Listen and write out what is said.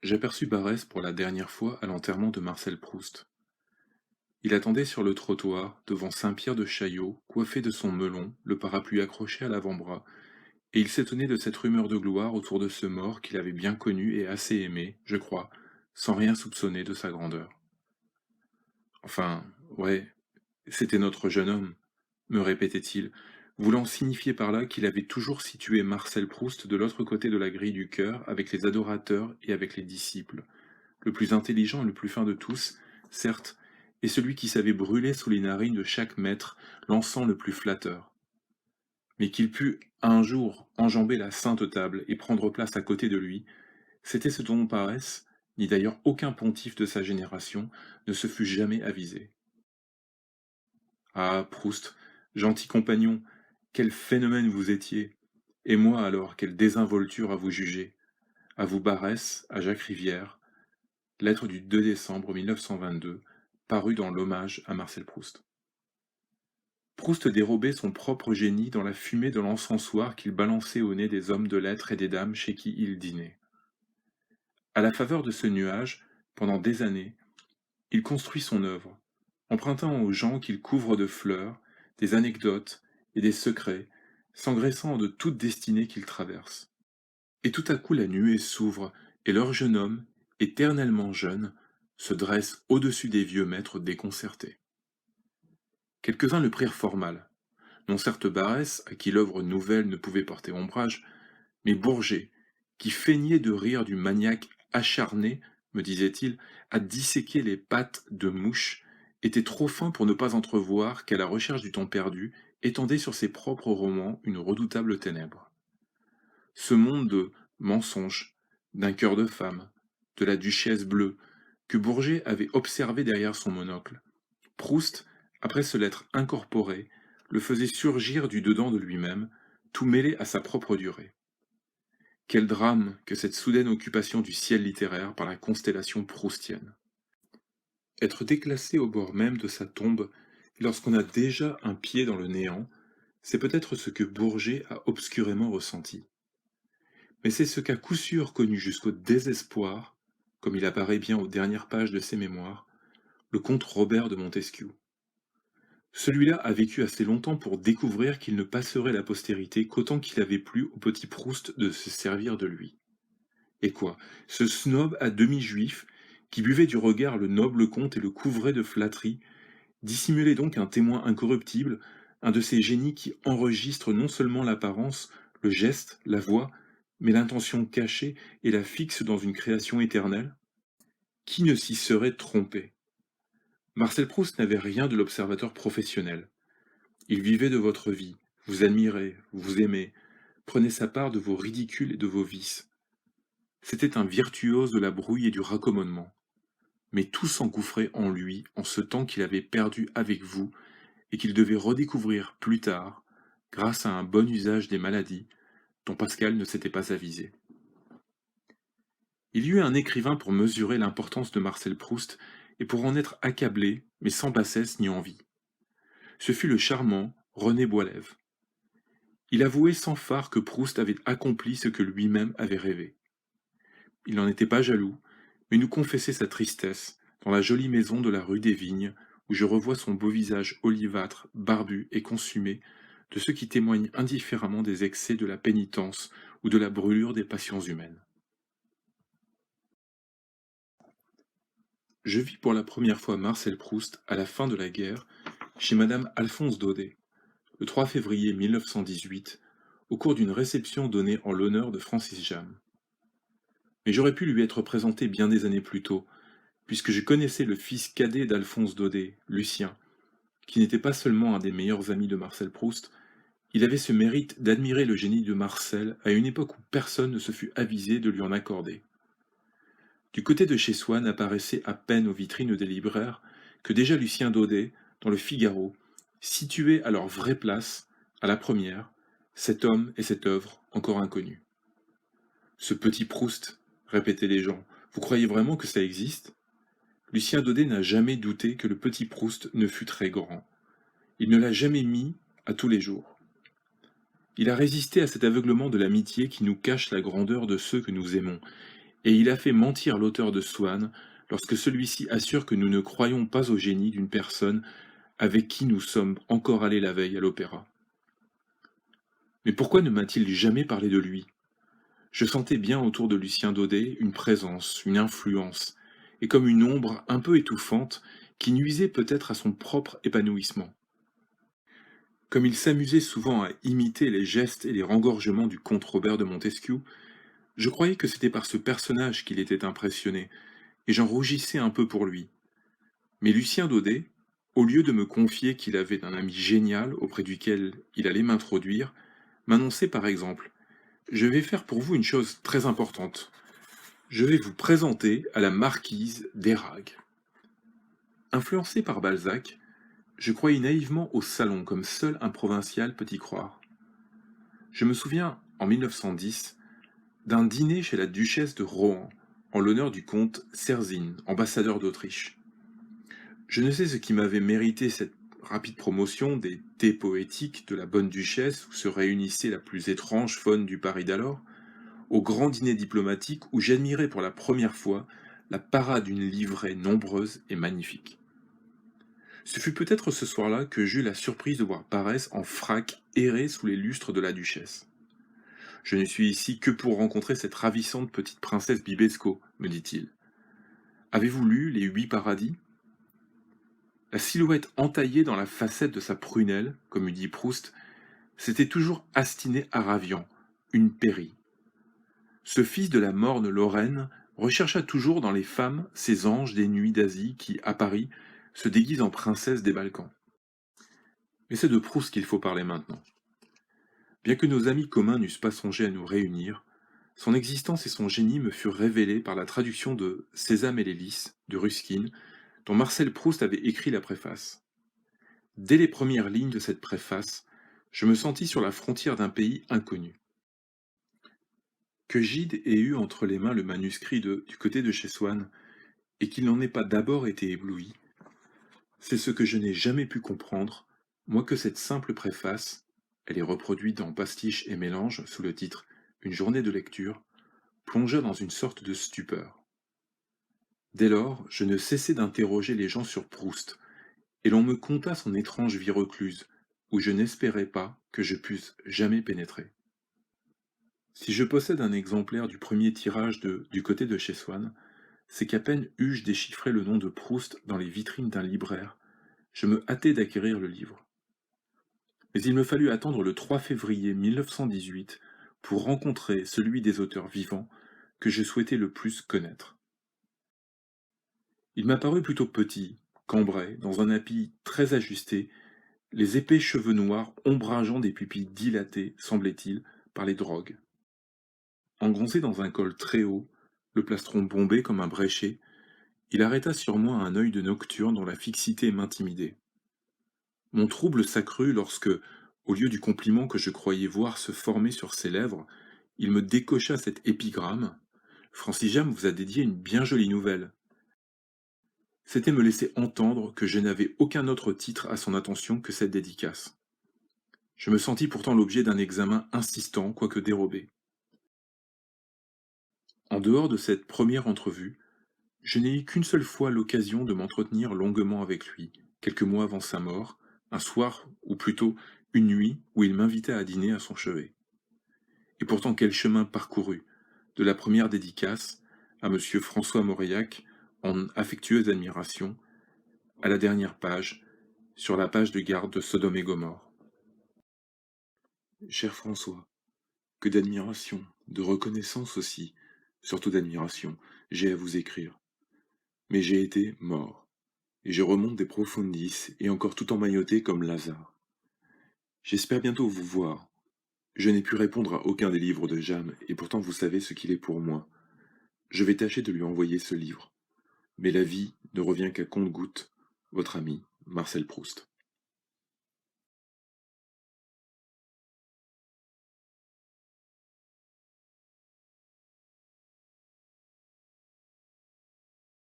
J'aperçus Barès pour la dernière fois à l'enterrement de Marcel Proust. Il attendait sur le trottoir, devant Saint-Pierre de Chaillot, coiffé de son melon, le parapluie accroché à l'avant-bras, et il s'étonnait de cette rumeur de gloire autour de ce mort qu'il avait bien connu et assez aimé, je crois, sans rien soupçonner de sa grandeur. Enfin, ouais, c'était notre jeune homme, me répétait-il, voulant signifier par là qu'il avait toujours situé Marcel Proust de l'autre côté de la grille du cœur, avec les adorateurs et avec les disciples, le plus intelligent et le plus fin de tous, certes, et celui qui savait brûler sous les narines de chaque maître l'encens le plus flatteur. Mais qu'il pût un jour enjamber la sainte table et prendre place à côté de lui, c'était ce dont Paresse, ni d'ailleurs aucun pontife de sa génération, ne se fût jamais avisé. Ah, Proust, gentil compagnon, quel phénomène vous étiez, et moi alors quelle désinvolture à vous juger, à vous Barès, à Jacques Rivière, lettre du 2 décembre 1922, parue dans l'hommage à Marcel Proust. Proust dérobait son propre génie dans la fumée de l'encensoir qu'il balançait au nez des hommes de lettres et des dames chez qui il dînait. À la faveur de ce nuage, pendant des années, il construit son œuvre, empruntant aux gens qu'il couvre de fleurs, des anecdotes et des secrets, s'engraissant de toute destinée qu'il traverse. Et tout à coup la nuée s'ouvre, et leur jeune homme, éternellement jeune, se dresse au-dessus des vieux maîtres déconcertés. Quelques-uns le prirent fort mal, non certes Barès, à qui l'œuvre nouvelle ne pouvait porter ombrage, mais Bourget, qui feignait de rire du maniaque acharné, me disait-il, à disséquer les pattes de mouche, était trop fin pour ne pas entrevoir qu'à la recherche du temps perdu étendait sur ses propres romans une redoutable ténèbre. Ce monde de mensonges, d'un cœur de femme, de la duchesse bleue, que Bourget avait observé derrière son monocle, Proust, après se l'être incorporé, le faisait surgir du dedans de lui-même, tout mêlé à sa propre durée. Quel drame que cette soudaine occupation du ciel littéraire par la constellation proustienne. Être déclassé au bord même de sa tombe, lorsqu'on a déjà un pied dans le néant, c'est peut-être ce que Bourget a obscurément ressenti. Mais c'est ce qu'a coup sûr connu jusqu'au désespoir, comme il apparaît bien aux dernières pages de ses mémoires, le comte Robert de Montesquieu. Celui-là a vécu assez longtemps pour découvrir qu'il ne passerait la postérité qu'autant qu'il avait plu au petit Proust de se servir de lui. Et quoi, ce snob à demi-juif, qui buvait du regard le noble comte et le couvrait de flatteries, dissimulait donc un témoin incorruptible, un de ces génies qui enregistrent non seulement l'apparence, le geste, la voix, mais l'intention cachée et la fixent dans une création éternelle? Qui ne s'y serait trompé? Marcel Proust n'avait rien de l'observateur professionnel. Il vivait de votre vie, vous admirait, vous aimait, prenait sa part de vos ridicules et de vos vices. C'était un virtuose de la brouille et du raccommodement. Mais tout s'engouffrait en lui en ce temps qu'il avait perdu avec vous et qu'il devait redécouvrir plus tard, grâce à un bon usage des maladies dont Pascal ne s'était pas avisé. Il y eut un écrivain pour mesurer l'importance de Marcel Proust et pour en être accablé, mais sans bassesse ni envie. Ce fut le charmant René Boilève. Il avouait sans phare que Proust avait accompli ce que lui-même avait rêvé. Il n'en était pas jaloux, mais nous confessait sa tristesse dans la jolie maison de la rue des Vignes, où je revois son beau visage olivâtre, barbu et consumé, de ce qui témoigne indifféremment des excès de la pénitence ou de la brûlure des passions humaines. Je vis pour la première fois Marcel Proust à la fin de la guerre chez Madame Alphonse Daudet, le 3 février 1918, au cours d'une réception donnée en l'honneur de Francis Jam. Mais j'aurais pu lui être présenté bien des années plus tôt, puisque je connaissais le fils cadet d'Alphonse Daudet, Lucien, qui n'était pas seulement un des meilleurs amis de Marcel Proust, il avait ce mérite d'admirer le génie de Marcel à une époque où personne ne se fût avisé de lui en accorder. Du côté de chez soi n'apparaissait à peine aux vitrines des libraires que déjà Lucien Daudet, dans le Figaro, situait à leur vraie place, à la première, cet homme et cette œuvre encore inconnus. Ce petit Proust, répétaient les gens, vous croyez vraiment que ça existe? Lucien Daudet n'a jamais douté que le petit Proust ne fût très grand. Il ne l'a jamais mis à tous les jours. Il a résisté à cet aveuglement de l'amitié qui nous cache la grandeur de ceux que nous aimons, Et il a fait mentir l'auteur de Swann lorsque celui-ci assure que nous ne croyons pas au génie d'une personne avec qui nous sommes encore allés la veille à l'opéra. Mais pourquoi ne m'a-t-il jamais parlé de lui? Je sentais bien autour de Lucien Daudet une présence, une influence, et comme une ombre un peu étouffante qui nuisait peut-être à son propre épanouissement. Comme il s'amusait souvent à imiter les gestes et les rengorgements du comte Robert de Montesquieu, je croyais que c'était par ce personnage qu'il était impressionné, et j'en rougissais un peu pour lui. Mais Lucien Daudet, au lieu de me confier qu'il avait un ami génial auprès duquel il allait m'introduire, m'annonçait par exemple: Je vais faire pour vous une chose très importante. Je vais vous présenter à la marquise d'Érag. Influencé par Balzac, je croyais naïvement au salon comme seul un provincial peut y croire. Je me souviens, en 1910, d'un dîner chez la duchesse de Rohan, en l'honneur du comte Serzine, ambassadeur d'Autriche. Je ne sais ce qui m'avait mérité cette rapide promotion des thés poétiques de la bonne duchesse où se réunissait la plus étrange faune du Paris d'alors, au grand dîner diplomatique où j'admirais pour la première fois la parade d'une livrée nombreuse et magnifique. Ce fut peut-être ce soir-là que j'eus la surprise de voir Parès en frac errer sous les lustres de la duchesse. Je ne suis ici que pour rencontrer cette ravissante petite princesse Bibesco, me dit-il. Avez-vous lu Les Huit Paradis? La silhouette entaillée dans la facette de sa prunelle, comme eût dit Proust, s'était toujours astinée à Ravian, une périe. Ce fils de la morne Lorraine rechercha toujours dans les femmes ces anges des nuits d'Asie qui, à Paris, se déguisent en princesses des Balkans. Mais c'est de Proust qu'il faut parler maintenant. Bien que nos amis communs n'eussent pas songé à nous réunir, son existence et son génie me furent révélés par la traduction de Sésame et les lys de Ruskin, dont Marcel Proust avait écrit la préface. Dès les premières lignes de cette préface, je me sentis sur la frontière d'un pays inconnu. Que Gide ait eu entre les mains le manuscrit du côté de chez Swann, et qu'il n'en ait pas d'abord été ébloui, c'est ce que je n'ai jamais pu comprendre, moi que cette simple préface, elle est reproduite dans Pastiche et Mélange sous le titre Une journée de lecture, plongea dans une sorte de stupeur. Dès lors, je ne cessai d'interroger les gens sur Proust, et l'on me conta son étrange vie recluse, où je n'espérais pas que je pusse jamais pénétrer. Si je possède un exemplaire du premier tirage du côté de chez Swann, c'est qu'à peine eus-je déchiffré le nom de Proust dans les vitrines d'un libraire, je me hâtai d'acquérir le livre. Mais il me fallut attendre le 3 février 1918 pour rencontrer celui des auteurs vivants que je souhaitais le plus connaître. Il m'apparut plutôt petit, cambré, dans un habit très ajusté, les épais cheveux noirs ombrageant des pupilles dilatées, semblait-il, par les drogues. Engoncé dans un col très haut, le plastron bombé comme un bréchet, il arrêta sur moi un œil de nocturne dont la fixité m'intimidait. Mon trouble s'accrut lorsque, au lieu du compliment que je croyais voir se former sur ses lèvres, il me décocha cet épigramme. Francis Jam vous a dédié une bien jolie nouvelle. C'était me laisser entendre que je n'avais aucun autre titre à son attention que cette dédicace. Je me sentis pourtant l'objet d'un examen insistant, quoique dérobé. En dehors de cette première entrevue, je n'ai eu qu'une seule fois l'occasion de m'entretenir longuement avec lui, quelques mois avant sa mort, un soir, ou plutôt une nuit, où il m'invita à dîner à son chevet. Et pourtant quel chemin parcouru, de la première dédicace à M. François Mauriac, en affectueuse admiration, à la dernière page, sur la page de garde de Sodome et Gomorrhe. Cher François, que d'admiration, de reconnaissance aussi, surtout d'admiration, j'ai à vous écrire. Mais j'ai été mort, et je remonte des profondis, et encore tout emmailloté comme Lazare. J'espère bientôt vous voir. Je n'ai pu répondre à aucun des livres de Jam, et pourtant vous savez ce qu'il est pour moi. Je vais tâcher de lui envoyer ce livre. Mais la vie ne revient qu'à compte-gouttes. Votre ami, Marcel Proust.